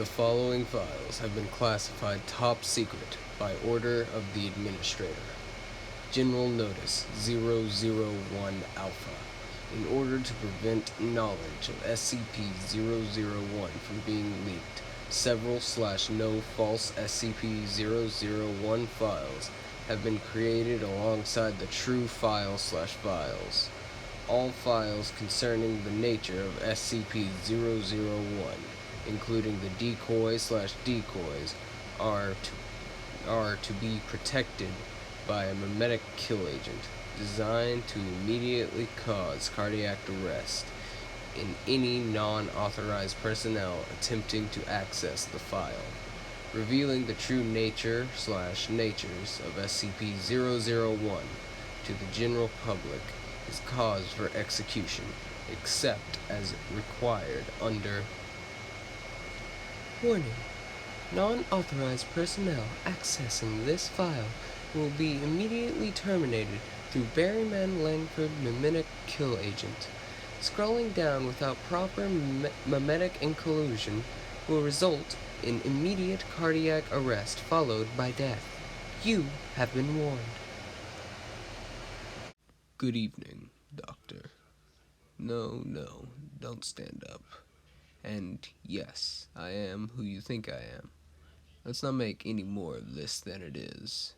The following files have been classified top secret by order of the administrator. General Notice 001 Alpha. In order to prevent knowledge of SCP-001 from being leaked, several /no false SCP-001 files have been created alongside the true file/files. All files concerning the nature of SCP-001, including the decoy/decoys, are to be protected by a memetic kill agent designed to immediately cause cardiac arrest in any non-authorized personnel attempting to access the file. Revealing the true nature/natures of SCP-001 to the general public is cause for execution, except as required under Warning. Non-authorized personnel accessing this file will be immediately terminated through Barryman Langford memetic kill agent. Scrolling down without proper memetic inclusion will result in immediate cardiac arrest followed by death. You have been warned. Good evening, Doctor. No, don't stand up. And yes, I am who you think I am. Let's not make any more of this than it is.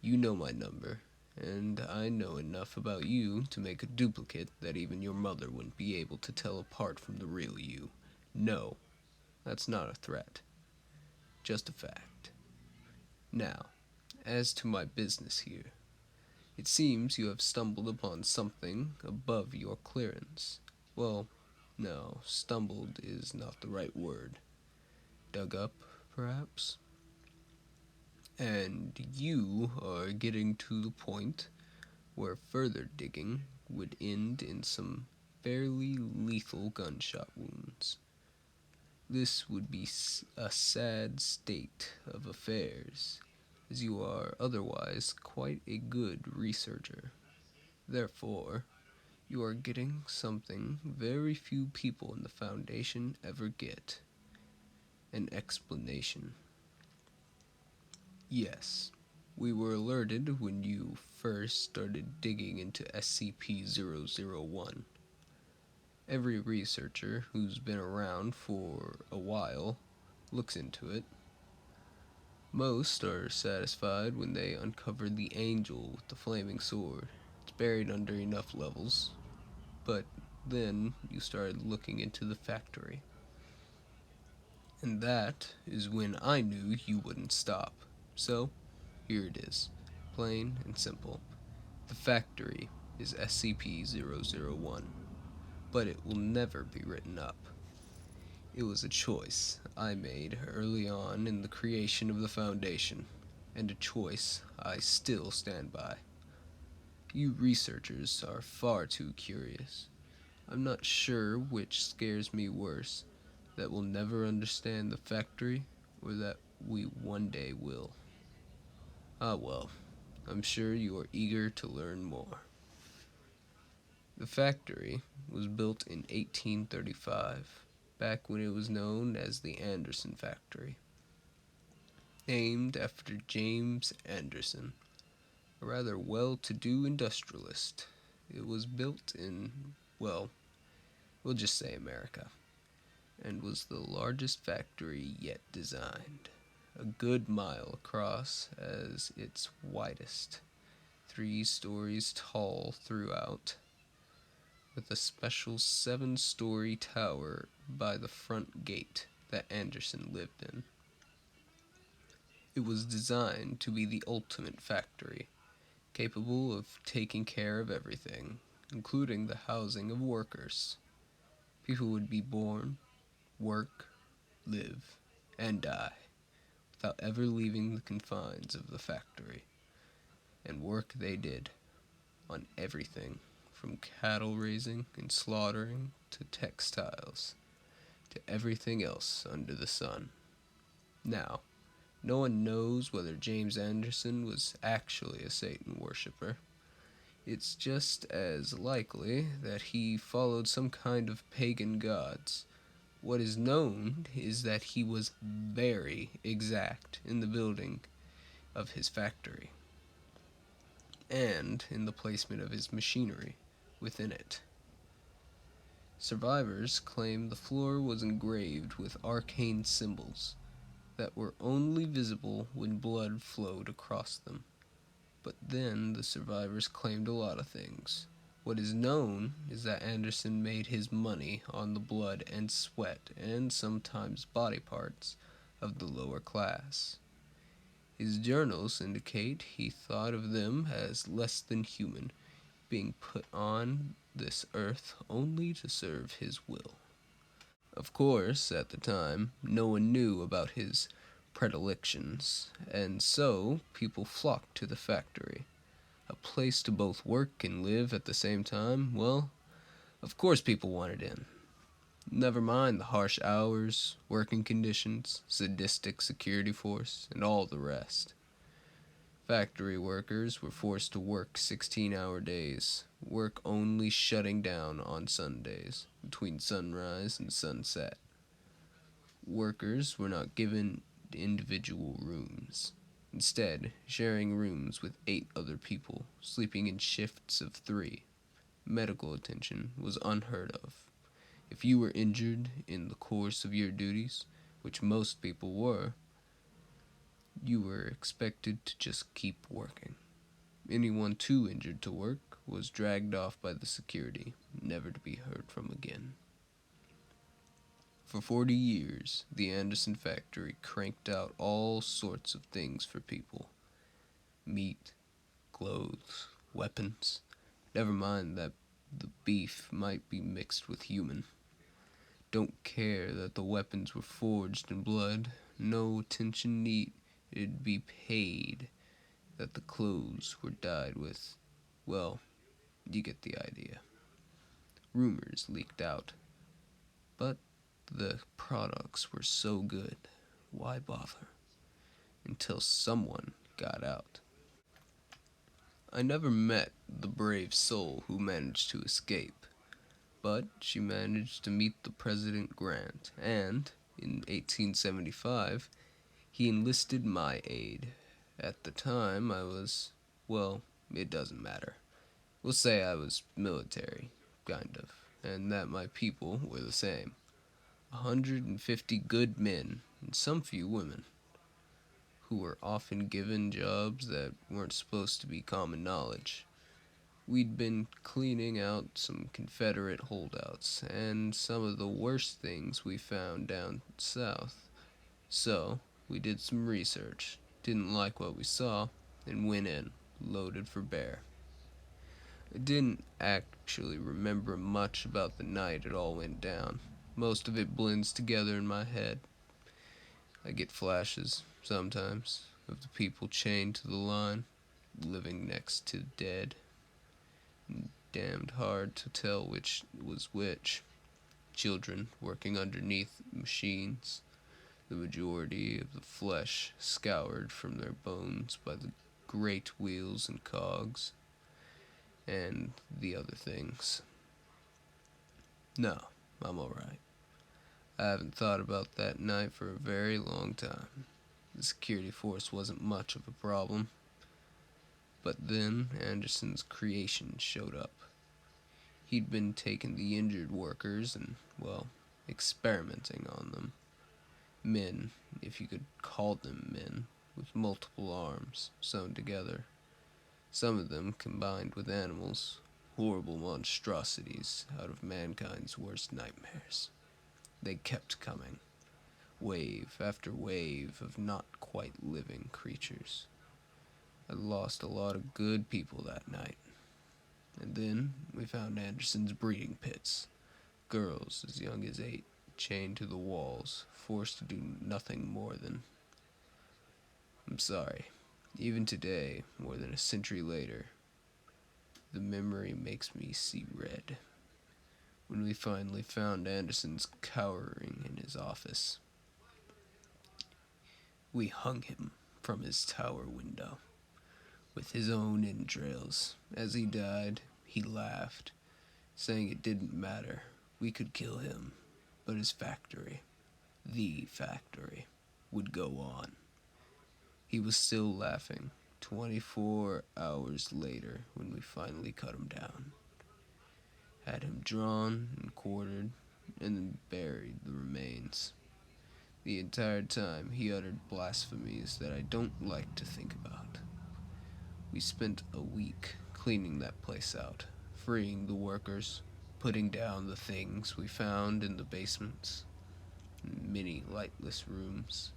You know my number, and I know enough about you to make a duplicate that even your mother wouldn't be able to tell apart from the real you. No, that's not a threat. Just a fact. Now, as to my business here. It seems you have stumbled upon something above your clearance. Well, no, stumbled is not the right word. Dug up, perhaps? And you are getting to the point where further digging would end in some fairly lethal gunshot wounds. This would be a sad state of affairs, as you are otherwise quite a good researcher. Therefore, you are getting something very few people in the Foundation ever get: an explanation. Yes, we were alerted when you first started digging into SCP-001. Every researcher who's been around for a while looks into it. Most are satisfied when they uncover the angel with the flaming sword. It's buried under enough levels. But then you started looking into the factory. And that is when I knew you wouldn't stop. So, here it is. Plain and simple. The factory is SCP-001. But it will never be written up. It was a choice I made early on in the creation of the Foundation, and a choice I still stand by. You researchers are far too curious. I'm not sure which scares me worse, that we'll never understand the factory, or that we one day will. Ah well, I'm sure you are eager to learn more. The factory was built in 1835, back when it was known as the Anderson Factory. Named after James Anderson, a rather well-to-do industrialist. It was built in, well, we'll just say America, and was the largest factory yet designed, a good mile across as its widest, 3 stories tall throughout, with a special 7-story tower by the front gate that Anderson lived in. It was designed to be the ultimate factory, capable of taking care of everything, including the housing of workers. People would be born, work, live, and die, without ever leaving the confines of the factory. And work they did, on everything, from cattle raising and slaughtering to textiles, to everything else under the sun. Now, no one knows whether James Anderson was actually a Satan worshipper. It's just as likely that he followed some kind of pagan gods, What is known is that he was very exact in the building of his factory and in the placement of his machinery within it. Survivors claim the floor was engraved with arcane symbols that were only visible when blood flowed across them. But then the survivors claimed a lot of things. What is known is that Anderson made his money on the blood and sweat and sometimes body parts of the lower class. His journals indicate he thought of them as less than human, being put on this earth only to serve his will. Of course, at the time, no one knew about his predilections, and so people flocked to the factory. A place to both work and live at the same time? Well, of course people wanted in. Never mind the harsh hours, working conditions, sadistic security force, and all the rest. Factory workers were forced to work 16-hour days, work only shutting down on Sundays, between sunrise and sunset. Workers were not given individual rooms, instead sharing rooms with 8 other people, sleeping in shifts of 3. Medical attention was unheard of. If you were injured in the course of your duties, which most people were, you were expected to just keep working. Anyone too injured to work was dragged off by the security, never to be heard from again. For 40 years, the Anderson factory cranked out all sorts of things for people. Meat, clothes, weapons. Never mind that the beef might be mixed with human. Don't care that the weapons were forged in blood. No attention needed be paid that the clothes were dyed with. Well, you get the idea. Rumors leaked out. But the products were so good, why bother? Until someone got out. I never met the brave soul who managed to escape, but she managed to meet the President Grant, and in 1875, he enlisted my aid. At the time, I was, well, it doesn't matter. We'll say I was military, kind of, and that my people were the same. 150 good men, and some few women, who were often given jobs that weren't supposed to be common knowledge. We'd been cleaning out some Confederate holdouts, and some of the worst things we found down south. So, we did some research, didn't like what we saw, and went in, loaded for bear. I didn't actually remember much about the night it all went down. Most of it blends together in my head. I get flashes, sometimes, of the people chained to the line, living next to dead. Damned hard to tell which was which. Children working underneath machines, the majority of the flesh scoured from their bones by the great wheels and cogs, and the other things. No, I'm alright. I haven't thought about that night for a very long time. The security force wasn't much of a problem. But then Anderson's creation showed up. He'd been taking the injured workers and, well, experimenting on them. Men, if you could call them men, with multiple arms sewn together. Some of them combined with animals, horrible monstrosities out of mankind's worst nightmares. They kept coming, wave after wave of not quite living creatures. I lost a lot of good people that night. And then we found Anderson's breeding pits. Girls as young as 8, chained to the walls, forced to do nothing more than... I'm sorry. Even today, more than a century later, the memory makes me see red. When we finally found Anderson's cowering in his office, we hung him from his tower window with his own entrails. As he died, he laughed, saying it didn't matter. We could kill him. But his factory, the factory, would go on. He was still laughing 24 hours later when we finally cut him down. Had him drawn and quartered, and then buried the remains. The entire time he uttered blasphemies that I don't like to think about. We spent a week cleaning that place out, freeing the workers, putting down the things we found in the basements, and many lightless rooms.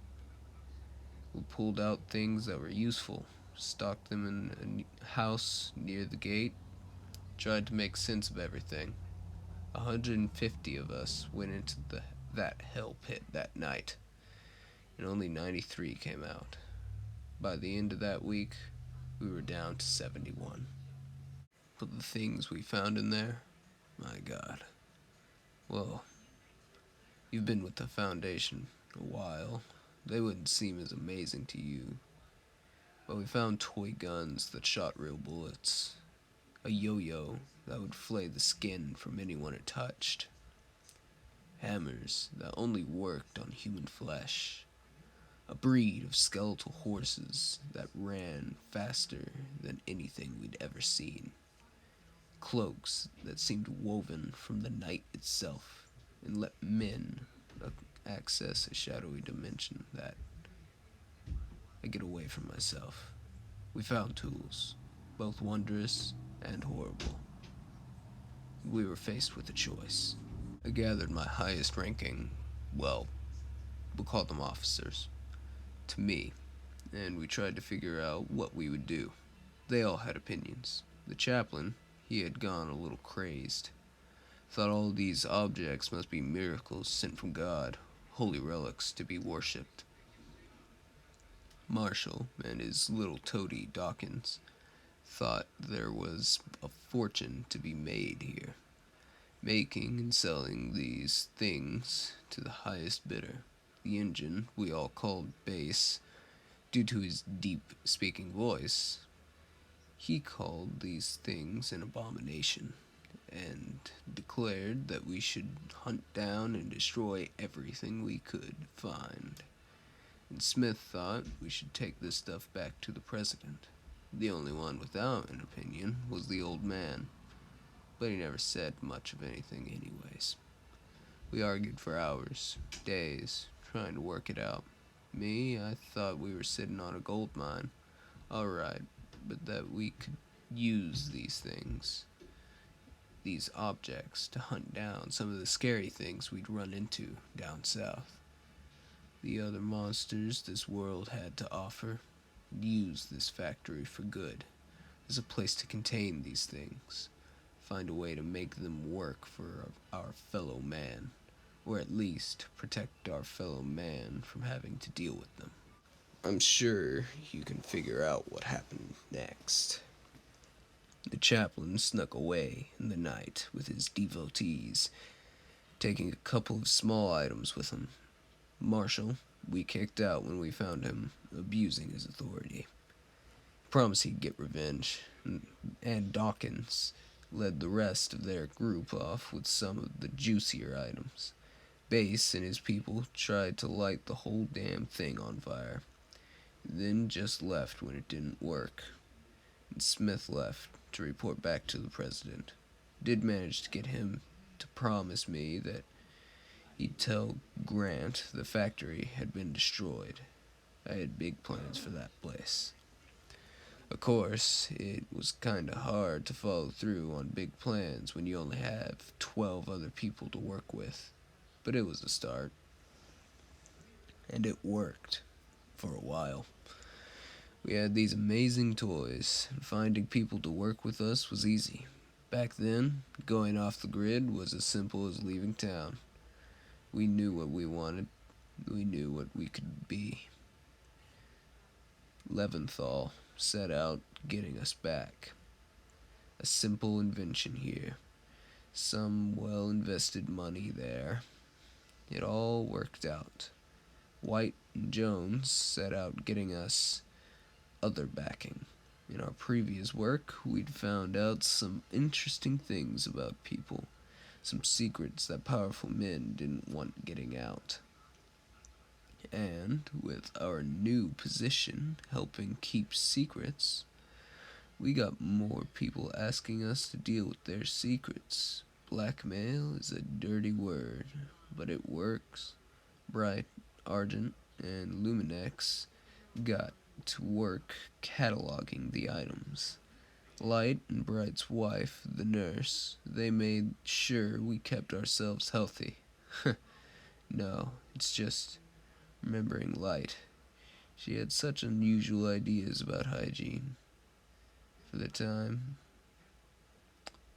We pulled out things that were useful, stocked them in a house near the gate, tried to make sense of everything. 150 of us went into that hell pit that night, and only 93 came out. By the end of that week, we were down to 71. But the things we found in there, my God. Well, you've been with the Foundation a while. They wouldn't seem as amazing to you. But we found toy guns that shot real bullets. A yo-yo that would flay the skin from anyone it touched. Hammers that only worked on human flesh. A breed of skeletal horses that ran faster than anything we'd ever seen. Cloaks that seemed woven from the night itself and let men access a shadowy dimension that I get away from myself. We found tools, both wondrous and horrible. We were faced with a choice. I gathered my highest ranking, well, we'll call them officers, to me, and we tried to figure out what we would do. They all had opinions. The chaplain, he had gone a little crazed. Thought all these objects must be miracles sent from God, holy relics to be worshipped. Marshall and his little toady Dawkins thought there was a fortune to be made here, making and selling these things to the highest bidder. The engine we all called Bass, due to his deep speaking voice. He called these things an abomination, and declared that we should hunt down and destroy everything we could find. And Smith thought we should take this stuff back to the president. The only one without an opinion was the old man, but he never said much of anything anyways. We argued for hours, days, trying to work it out. Me, I thought we were sitting on a gold mine. Alright, but that we could use these things, these objects, to hunt down some of the scary things we'd run into down south. The other monsters this world had to offer, use this factory for good, as a place to contain these things, find a way to make them work for our fellow man, or at least protect our fellow man from having to deal with them. I'm sure you can figure out what happened next. The chaplain snuck away in the night with his devotees, taking a couple of small items with him. Marshall, we kicked out when we found him abusing his authority. Promised he'd get revenge, and Dawkins led the rest of their group off with some of the juicier items. Bass and his people tried to light the whole damn thing on fire, then just left when it didn't work. And Smith left to report back to the president. Did manage to get him to promise me that he'd tell Grant the factory had been destroyed. I had big plans for that place. Of course, it was kinda hard to follow through on big plans when you only have 12 other people to work with, but it was a start. And it worked, for a while. We had these amazing toys, and finding people to work with us was easy. Back then, going off the grid was as simple as leaving town. We knew what we wanted. We knew what we could be. Leventhal set out getting us back. A simple invention here. Some well-invested money there. It all worked out. White and Jones set out getting us other backing. In our previous work, we'd found out some interesting things about people. some secrets that powerful men didn't want getting out. And with our new position helping keep secrets, we got more people asking us to deal with their secrets. Blackmail is a dirty word, but it works. Bright, Argent, and Luminex got to work cataloging the items. Light and Bright's wife, the nurse, they made sure we kept ourselves healthy. No, it's just remembering Light. She had such unusual ideas about hygiene. For the time,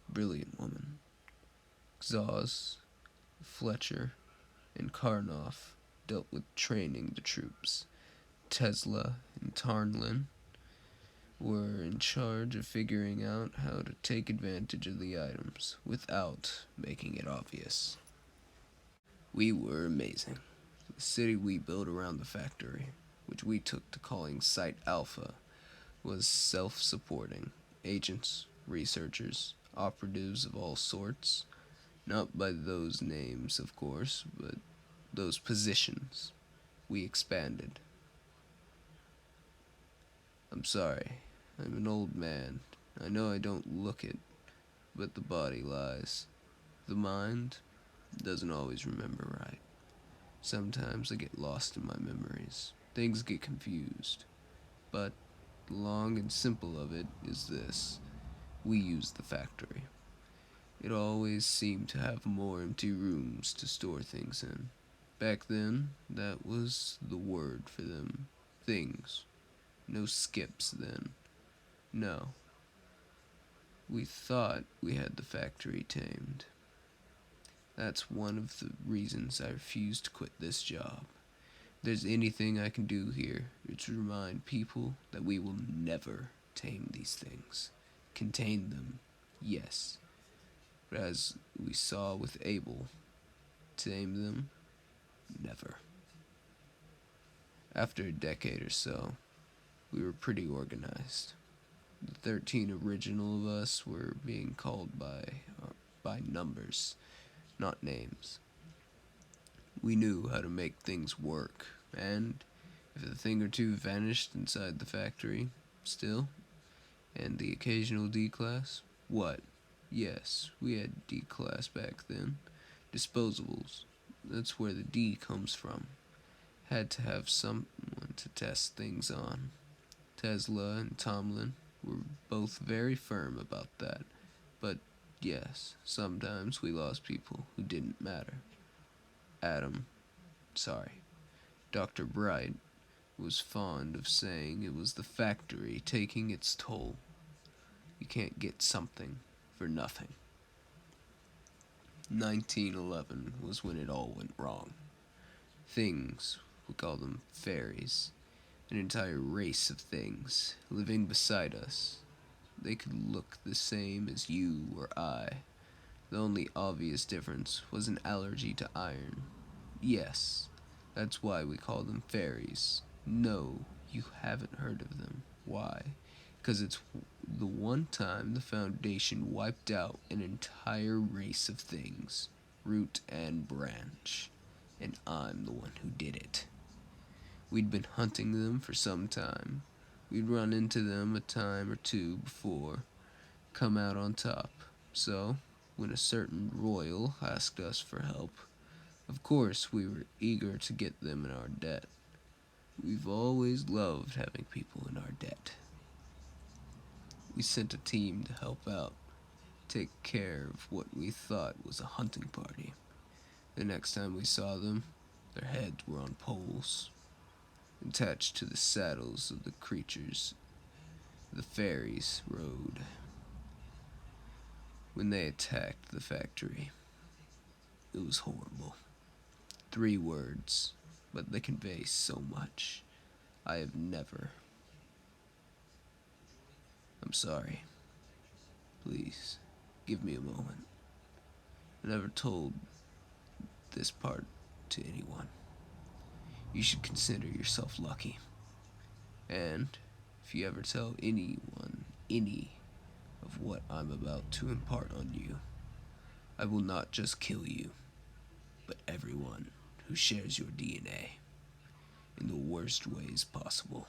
brilliant woman. Xaz, Fletcher, and Karnoff dealt with training the troops. Tesla and Tarnlin were in charge of figuring out how to take advantage of the items without making it obvious. We were amazing. The city we built around the factory, which we took to calling Site Alpha, was self-supporting. Agents, researchers, operatives of all sorts, not by those names, of course, but those positions. We expanded. I'm sorry. I'm an old man. I know I don't look it, but the body lies. The mind doesn't always remember right. Sometimes I get lost in my memories. Things get confused. But the long and simple of it is this. We used the factory. It always seemed to have more empty rooms to store things in. Back then, that was the word for them. Things. No skips then. No. We thought we had the factory tamed. That's one of the reasons I refused to quit this job. If there's anything I can do here, it's remind people that we will never tame these things. Contain them, yes. But as we saw with Abel, tame them, never. After a decade or so, we were pretty organized. The 13 original of us were being called by numbers, not names. We knew how to make things work, and if a thing or two vanished inside the factory, still, and the occasional D-class, what? Yes, we had D-class back then. Disposables. That's where the D comes from. Had to have someone to test things on. Tesla and Tomlin were both very firm about that. But yes, sometimes we lost people who didn't matter. Dr. Bright was fond of saying it was the factory taking its toll. You can't get something for nothing. 1911 was when it all went wrong. Things, we call them fairies, an entire race of things living beside us. They could look the same as you or I. The only obvious difference was an allergy to iron. Yes, that's why we call them fairies. No, you haven't heard of them. Why? Because it's the one time the Foundation wiped out an entire race of things, root and branch, and I'm the one who did it. We'd been hunting them for some time. We'd run into them a time or two before, come out on top. So, when a certain royal asked us for help, of course we were eager to get them in our debt. We've always loved having people in our debt. We sent a team to help out, take care of what we thought was a hunting party. The next time we saw them, their heads were on poles, attached to the saddles of the creatures the fairies rode. When they attacked the factory, it was horrible. 3 words, but they convey so much. I have never. I'm sorry. Please, give me a moment. I never told this part to anyone. You should consider yourself lucky. And if you ever tell anyone any of what I'm about to impart on you, I will not just kill you, but everyone who shares your DNA in the worst ways possible.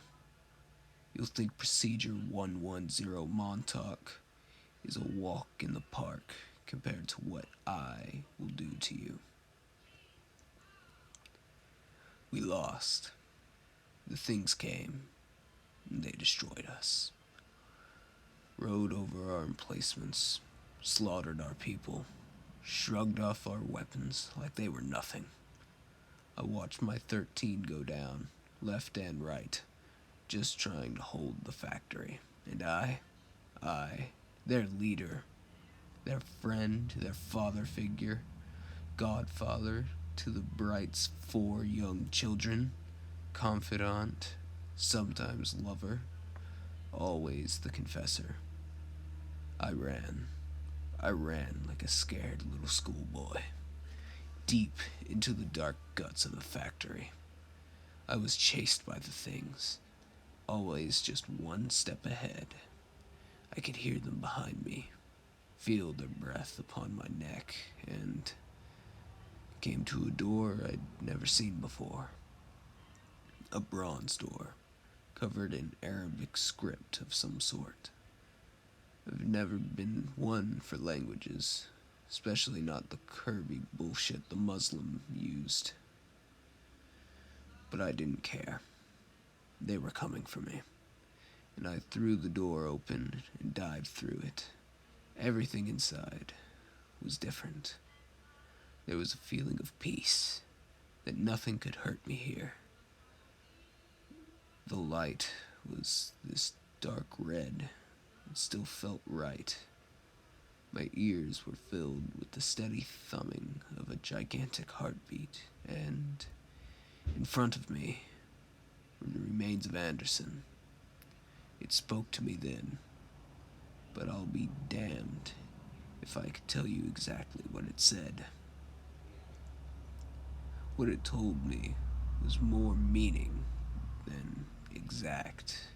You'll think Procedure 110 Montauk is a walk in the park compared to what I will do to you. We lost. The things came, and they destroyed us. Rode over our emplacements, slaughtered our people, shrugged off our weapons like they were nothing. I watched my 13 go down, left and right, just trying to hold the factory. And I, their leader, their friend, their father figure, godfather to the Bright's 4 young children, confidant, sometimes lover, always the confessor. I ran like a scared little schoolboy, deep into the dark guts of the factory. I was chased by the things, always just one step ahead. I could hear them behind me, feel their breath upon my neck, and came to a door I'd never seen before. A bronze door, covered in Arabic script of some sort. I've never been one for languages, especially not the curvy bullshit the Muslim used. But I didn't care. They were coming for me, and I threw the door open and dived through it. Everything inside was different. There was a feeling of peace, that nothing could hurt me here. The light was this dark red. It still felt right. My ears were filled with the steady thumbing of a gigantic heartbeat, and in front of me were the remains of Anderson. It spoke to me then, but I'll be damned if I could tell you exactly what it said. What it told me was more meaning than exact.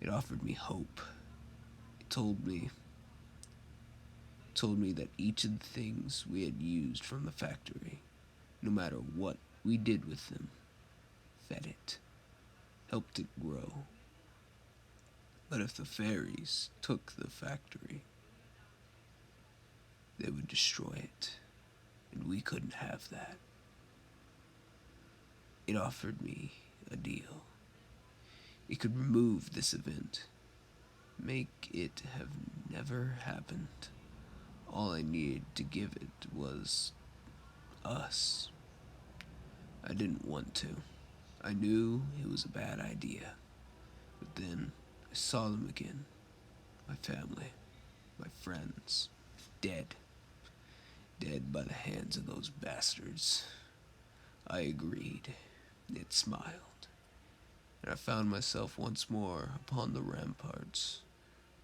It offered me hope. It told me that each of the things we had used from the factory, no matter what we did with them, fed it, helped it grow. But if the fairies took the factory, they would destroy it, and we couldn't have that. It offered me a deal. It could remove this event, make it have never happened. All I needed to give it was us. I didn't want to. I knew it was a bad idea. But then I saw them again. My family, my friends, dead. Dead by the hands of those bastards. I agreed. It smiled. And I found myself once more upon the ramparts,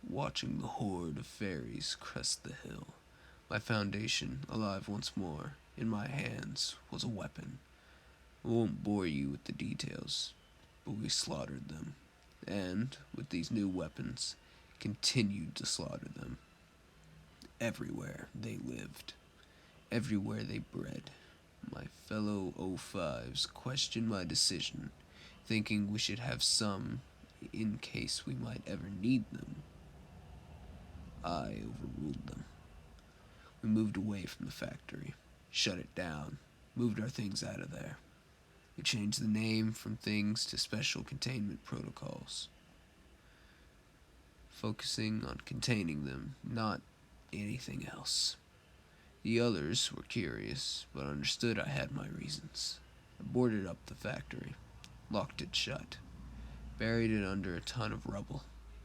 watching the horde of fairies crest the hill. My foundation alive once more. In my hands was a weapon. I won't bore you with the details, but we slaughtered them, and with these new weapons, continued to slaughter them. Everywhere they lived, everywhere they bred. My fellow O5s questioned my decision, thinking we should have some in case we might ever need them. I overruled them. We moved away from the factory, shut it down, moved our things out of there. We changed the name from things to special containment protocols, focusing on containing them, not anything else. The others were curious, but understood I had my reasons. I boarded up the factory, locked it shut, buried it under a ton of rubble,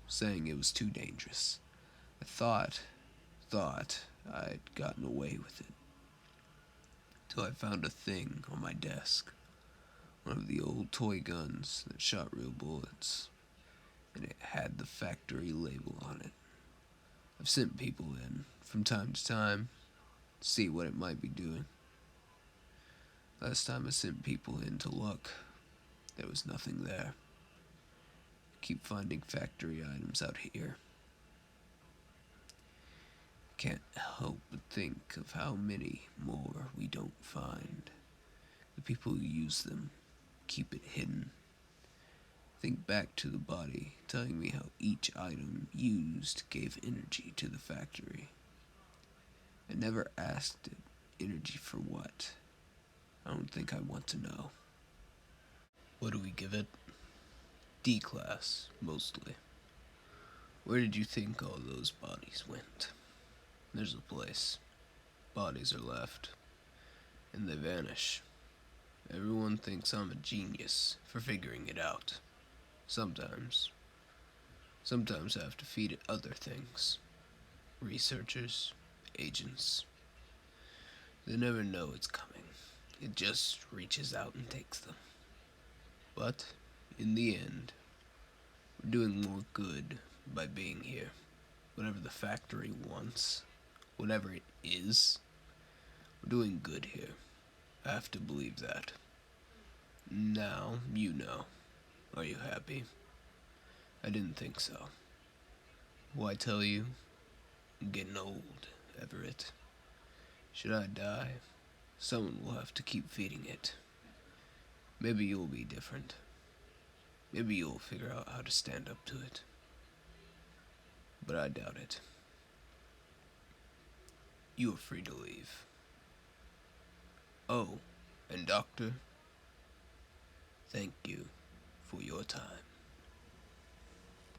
saying it was too dangerous. I thought I'd gotten away with it, till I found a thing on my desk. One of the old toy guns that shot real bullets, and it had the factory label on it. I've sent people in, from time to time, to see what it might be doing. Last time I sent people in to look, there was nothing there. I keep finding factory items out here. can't help but think of how many more we don't find. The people who use them keep it hidden. Think back to the body telling me how each item used gave energy to the factory. I never asked it energy for what. I don't think I want to know. What do we give it? D class, mostly. Where did you think all those bodies went? There's a place. Bodies are left, and they vanish. Everyone thinks I'm a genius for figuring it out. Sometimes. Sometimes I have to feed it other things. Researchers, agents. They never know it's coming. It just reaches out and takes them. But, in the end, we're doing more good by being here. Whatever the factory wants, whatever it is, we're doing good here. I have to believe that. Now, you know. Are you happy? I didn't think so. Why tell you? I'm getting old, Everett. Should I die, someone will have to keep feeding it. Maybe you'll be different. Maybe you'll figure out how to stand up to it. But I doubt it. You are free to leave. Oh, and Doctor, thank you for your time.